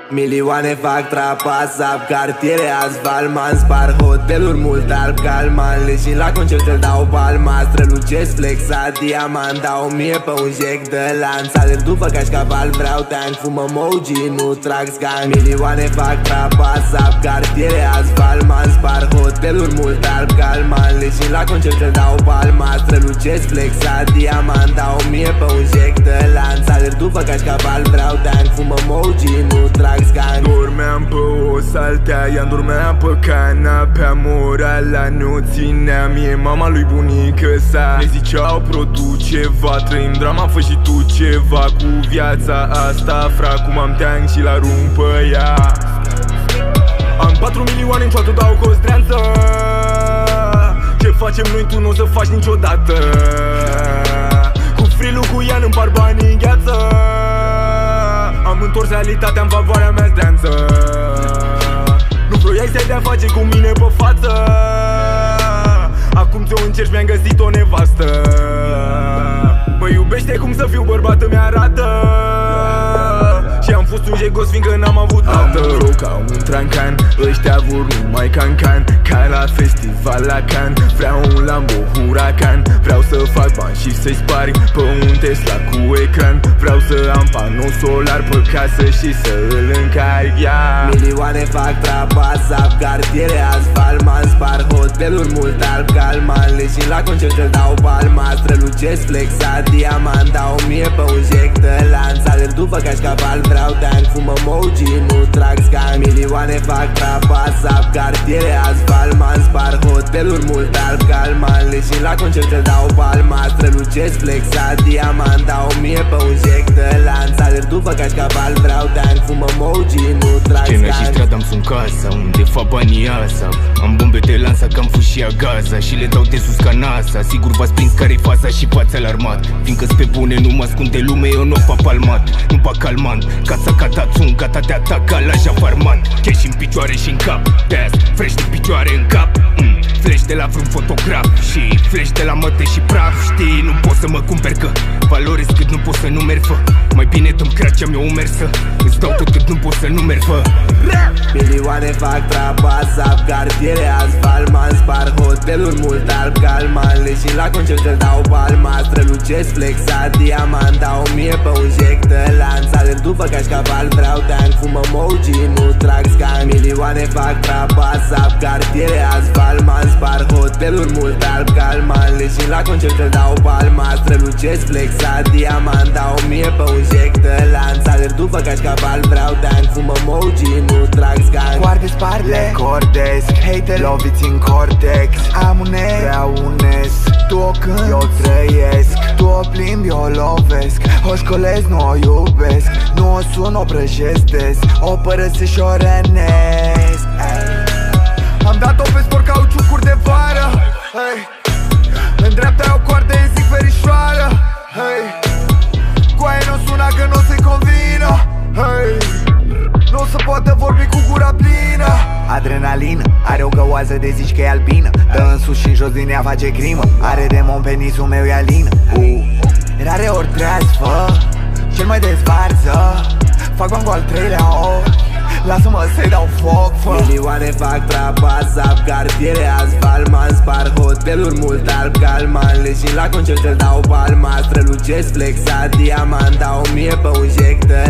Milioane fac trapasap, cartiere asfalt, man spar hoteluri, mult alb, calman. Și la concert îl dau palma, strălucesc flexat, diamant. Dau 1000 pe un jec de lanț, alerg după cașcaval, vreau tank, fumă moji, nu trag scan. Milioane fac trapasap, cartiere asfalt, man spar hoteluri, mult alb, calman. Și la concert îl dau palma, strălucesc flexat, diamant. Dau 1000 pe un jec de lanț, alerg după cașcaval, vreau tank, fumă moji, nu trag. Dormeam pe o saltea, ea dormea pe canapea, morala nu țineam, e mama lui bunică sa. Ne ziceau produce ceva, trăim drama, fă și tu ceva cu viața asta, fra, cum am teang și la arunc pe ea. Am 4 milioane, în cioată dau costreanță. Ce facem noi, tu nu o să faci niciodată. Cu frilu, cu Ian împar banii în gheață. Am întors realitatea în favoarea mea zdeanță. Nu vroiai să-i dea face cu mine pe față. Acum ți-o încerci, mi-am găsit o nevastă. Mă iubește cum să fiu bărbat, îmi arată. Și am fost un jegos fiindcă n-am avut tată. Am un ca un trancan, ăștia vor numai cancan. Ca la festival la Cannes, vreau un Lambo Huracan. Vreau să fac bani și să-i spari pe un Tesla cu ecran. Vreau să am panou solar pe casă și să îl încarc, yeah. Milioane fac trapasap, cartiere asfalt, man spar hoteluri, mult alb, calman. Și la concert îl dau palma, strălucesc flexat, diamant. Dau 1000 pe un jec de lanț, alerg după cașcaval, vreau tank, fumă moji, nu trag scan. Milioane fac trapasap, cartiere asfalt, man spar hoteluri, mult alb, calman. Și la concert îl dau palma, strălucesc flexat, diamant. Dau 1000 pe un jec de lanț, alerg după cașcaval, vreau tank, fumă moji, nu trag scan. Genă și strada-mi sunt casa, unde fac banii asa. Am bombe de lansa ca-n fâșia Gaza și le dau de sus ca NASA. Sigur v-ați prins care-i faza și v-ați alarmat, fiindcă-s pe bune, nu mă ascunde lume, eu nu fac palmat. Nu fac calmant, casa ca Datsun, gata de ataca la jafarmat. Cash în picioare și în cap, de-aia fresh de picioare în cap. Flash de la vreun fotograf și flash de la măte și praf. Știi, nu pot să mă cumperi că valorez cât nu pot să nu merg, fă. Mai bine dă-mi cracea mea umersă, îți dau tot cât nu pot să nu merg, fă. Milioane fac trapasap, cartiere asfalt, man spar hoteluri, mult alb, calman. Și la concert îl dau palma, strălucesc flexat, diamant. Dau 1000 pe un jec de lanț, alerg după cașcaval, vreau tank, fumă moji, nu trag scan. Milioane fac trapasap, cartiere asfalt, man spar hoteluri, mult alb, calman. Și la concert îl dau palma, strălucesc flexat, diamant. Dau 1000 pe un jec de lanț, alerg după cașcaval, vreau tank, fumă moji, nu trag scan. Coarde sparle, cordesc, hate loviți în cortex. Am un e, vreau un es. Tu o cânt, eu trăiesc. Tu o plimbi, eu o lovesc. O școlesc, nu o iubesc. Nu o sun, o prăjesc des. O părăsesc și o rănesc. Am dat-o pe sport cauciucuri de vară, hey. În dreapta e o coardă, îi zic verișoară, hey. Coaie nu suna că nu se convină, hey. Nu se poate vorbi cu gura plină. Adrenalină, are o găoază de zici că e albină. Dă în sus și în jos din ea face crimă. Are demon, penisul meu e alină. Rare ori treaz, fă, cel mai dezvarză. Fac bani cu al treilea ori, lasă-mă să-i dau foc, fă. Milioane fac trapasap, cartiere asfalt, man spar hoteluri, mult alb, calman. Și la concert îl dau palma, strălucesc flexat, diamant. Dau 1000 pe un jec de